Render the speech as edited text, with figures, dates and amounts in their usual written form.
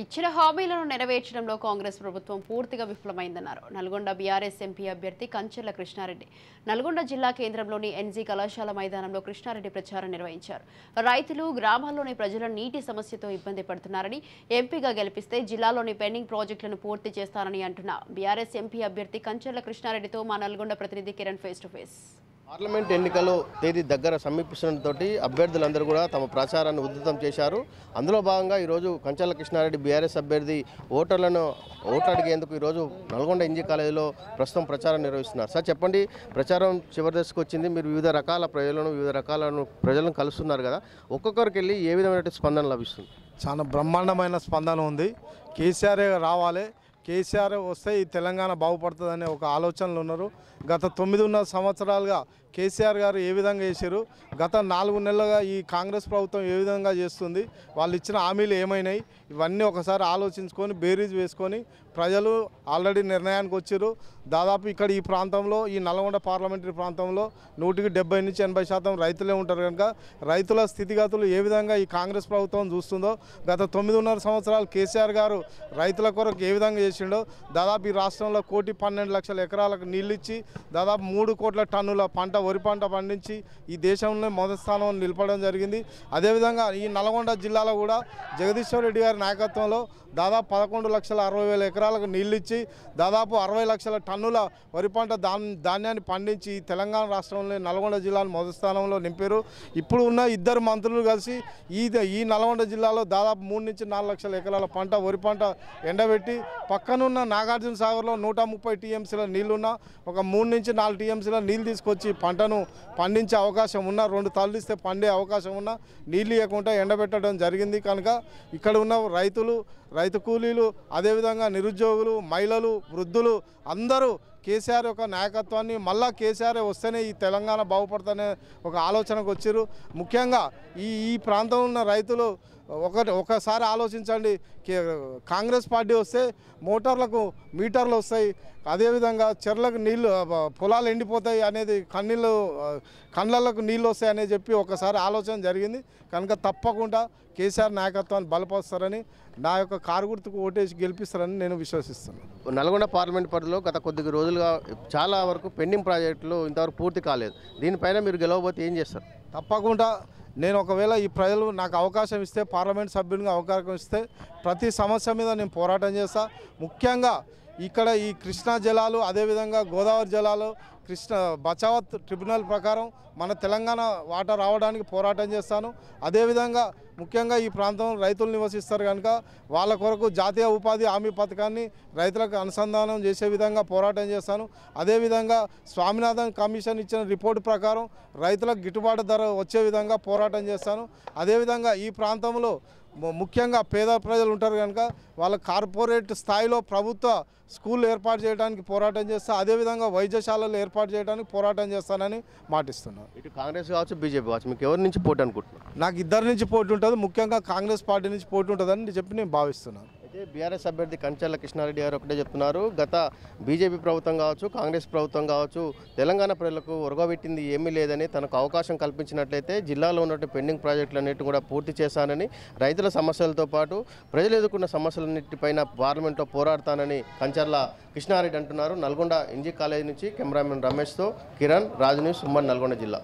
ఇచ్చిన హామీలను నెరవేర్చడంలో కాంగ్రెస్ ప్రభుత్వం పూర్తిగా విఫలమైందన్నారు. నల్గొండ బీఆర్ఎస్ ఎంపీ అభ్యర్థి కంచెర్ల కృష్ణారెడ్డి నల్గొండ జిల్లా కేంద్రంలోని ఎన్జీ కళాశాల మైదానంలో కృష్ణారెడ్డి ప్రచారం నిర్వహించారు. రైతులు గ్రామాల్లోని ప్రజలు నీటి సమస్యతో ఇబ్బంది పడుతున్నారని, ఎంపీగా గెలిపిస్తే జిల్లాలోని పెండింగ్ ప్రాజెక్టులను పూర్తి చేస్తారని అంటున్న బీఆర్ఎస్ ఎంపీ అభ్యర్థి కంచెర్ల కృష్ణారెడ్డితో మా నల్గొండ ప్రతినిధి Kiran face to face. Parliament ఎన్నికలు తేదీ దగ్గర సమీపిస్తుండటంతో అభ్యర్థులందరూ కూడా తమ ప్రచారాన్ని ఉధృతం చేశారు. అందులో భాగంగా ఈరోజు కంచెర్ల కృష్ణారెడ్డి బీఆర్ఎస్ అభ్యర్థి ఓటర్లను అడిగేందుకు ఈరోజు నల్గొండ ఎన్జీ కాలేజీలో ప్రస్తుతం ప్రచారం నిర్వహిస్తున్నారు. సార్ చెప్పండి, ప్రచారం చివరి దశకు వచ్చింది. మీరు వివిధ రకాల ప్రజలను కలుస్తున్నారు కదా, ఒక్కొక్కరికి వెళ్ళి ఏ విధమైన స్పందన లభిస్తుంది? చాలా బ్రహ్మాండమైన స్పందన ఉంది. కేసీఆర్ రావాలి, కేసీఆర్ వస్తే ఈ తెలంగాణ బాగుపడుతుందనే ఒక ఆలోచనలు ఉన్నారు. గత 9.5 సంవత్సరాలుగా కేసీఆర్ గారు ఏ విధంగా చేశారు, గత 4 నెలలుగా ఈ కాంగ్రెస్ ప్రభుత్వం ఏ విధంగా చేస్తుంది, వాళ్ళు ఇచ్చిన హామీలు ఏమైనాయి, ఇవన్నీ ఒకసారి ఆలోచించుకొని బేరీజ్ వేసుకొని ప్రజలు ఆల్రెడీ నిర్ణయానికి వచ్చారు. దాదాపు ఇక్కడ ఈ ప్రాంతంలో, ఈ నల్గొండ పార్లమెంటరీ ప్రాంతంలో 170 నుంచి 80% రైతులే ఉంటారు. కనుక రైతుల స్థితిగతులు ఏ విధంగా ఈ కాంగ్రెస్ ప్రభుత్వం చూస్తుందో, గత 9.5 సంవత్సరాలు కేసీఆర్ గారు రైతుల కొరకు ఏ విధంగా చేసిండో, దాదాపు ఈ రాష్ట్రంలో 1,12,00,000 ఎకరాలకు నీళ్ళు ఇచ్చి దాదాపు 3 కోట్ల టన్నుల వరి పంట పండించి ఈ దేశంలో మొదటి స్థానంలో నిలపడం జరిగింది. అదేవిధంగా ఈ నల్గొండ జిల్లాలో కూడా జగదీశ్వర్ రెడ్డి గారి నాయకత్వంలో దాదాపు 11,60,000 ఎకరాలకు నీళ్ళు ఇచ్చి దాదాపు 60 లక్షల టన్నుల వరి పంట ధాన్యాన్ని పండించి తెలంగాణ రాష్ట్రంలో నల్గొండ జిల్లాను మొదటి స్థానంలో నింపారు. ఇప్పుడు ఉన్న 2 మంత్రులు కలిసి ఈ నల్గొండ జిల్లాలో దాదాపు 3 నుంచి 4 లక్షల ఎకరాల వరి పంట ఎండబెట్టి పక్కనున్న నాగార్జున సాగర్లో 130 టీఎంసీల నీళ్లున్న ఒక 3 నుంచి 4 టీఎంసీల నీళ్ళు తీసుకొచ్చి పంటను పండించే అవకాశం ఉన్న, 2 తల్లు ఇస్తే పండే అవకాశం ఉన్న నీళ్ళు ఇవ్వకుండా ఎండబెట్టడం జరిగింది. కనుక ఇక్కడ ఉన్న రైతు కూలీలు, అదేవిధంగా నిరుద్యోగులు, మహిళలు, వృద్ధులు అందరూ కేసీఆర్ యొక్క నాయకత్వాన్ని, మళ్ళా కేసీఆర్ వస్తేనే ఈ తెలంగాణ బాగుపడుతుందనే ఒక ఆలోచనకు వచ్చారు. ముఖ్యంగా ఈ ప్రాంతంలో ఉన్న రైతులు ఒకసారి ఆలోచించండి. కాంగ్రెస్ పార్టీ వస్తే మోటార్లకు మీటర్లు వస్తాయి, అదేవిధంగా చెర్లకు నీళ్ళు, పొలాలు ఎండిపోతాయి అనేది, కళ్ళకు నీళ్ళు వస్తాయి అనేది చెప్పి ఒకసారి ఆలోచన జరిగింది. కనుక తప్పకుండా కేసీఆర్ నాయకత్వాన్ని బలపరుస్తారని, నా యొక్క కారు గుర్తుకు ఓటేసి గెలిపిస్తారని నేను విశ్వసిస్తున్నాను. నల్గొండ పార్లమెంట్ పరిధిలో గత కొద్ది రోజులుగా చాలా వరకు పెండింగ్ ప్రాజెక్టులు ఇంతవరకు పూర్తి కాలేదు. దీనిపైన మీరు గెలవబోతే ఏం చేస్తారు? తప్పకుండా నేను ఒకవేళ ఈ ప్రజలు నాకు అవకాశం ఇస్తే, పార్లమెంట్ సభ్యునిగా అవకాశం ఇస్తే ప్రతి సమస్య మీద నేను పోరాటం చేస్తా. ముఖ్యంగా ఇక్కడ ఈ కృష్ణా జలాలు, అదేవిధంగా గోదావరి జలాలు, బచావత్ ట్రిబ్యునల్ ప్రకారం మన తెలంగాణ వాటర్ రావడానికి పోరాటం చేస్తాను. అదేవిధంగా ముఖ్యంగా ఈ ప్రాంతంలో రైతులు నివసిస్తారు కనుక వాళ్ళ కొరకు జాతీయ ఉపాధి హామీ పథకాన్ని రైతులకు అనుసంధానం చేసే విధంగా పోరాటం చేస్తాను. అదేవిధంగా స్వామినాథన్ కమిషన్ ఇచ్చిన రిపోర్టు ప్రకారం రైతులకు గిట్టుబాటు ధర వచ్చే విధంగా పోరాటం చేస్తాను. అదేవిధంగా ఈ ప్రాంతంలో ముఖ్యంగా పేద ప్రజలు ఉంటారు కనుక వాళ్ళ కార్పొరేట్ స్థాయిలో ప్రభుత్వ స్కూళ్ళు ఏర్పాటు చేయడానికి పోరాటం చేస్తా. అదేవిధంగా వైద్యశాలలు ఏర్పాటు చేయడానికి పోరాటం చేస్తానని మాటిస్తున్నాను. ఇటు కాంగ్రెస్ కావచ్చు, బీజేపీ కావచ్చు, మీకు ఎవరి నుంచి పోటీ అనుకుంటున్నారు? నాకు 2 నుంచి పోటీ ఉంటుంది. ముఖ్యంగా కాంగ్రెస్ పార్టీ నుంచి పోటీ ఉంటుందని చెప్పి నేను భావిస్తున్నాను. అయితే బీఆర్ఎస్ అభ్యర్థి కంచెర్ల కృష్ణారెడ్డి గారు ఒకటే చెప్తున్నారు, గత బీజేపీ ప్రభుత్వం కావచ్చు, కాంగ్రెస్ ప్రభుత్వం కావచ్చు, తెలంగాణ ప్రజలకు ఒరగబెట్టింది ఏమీ లేదని, తనకు అవకాశం కల్పించినట్లయితే జిల్లాలో ఉన్నటువంటి పెండింగ్ ప్రాజెక్టులన్నింటినీ కూడా పూర్తి చేశానని, రైతుల సమస్యలతో పాటు ప్రజలు ఎదుర్కొన్న సమస్యలన్నింటిపైన పార్లమెంట్లో పోరాడతానని కంచెర్ల కృష్ణారెడ్డి అంటున్నారు. నల్గొండ ఎన్జీ కాలేజీ నుంచి కెమెరామెన్ రమేష్తో కిరణ్, రాజ్ న్యూస్, ఉమ్మడి నల్గొండ జిల్లా.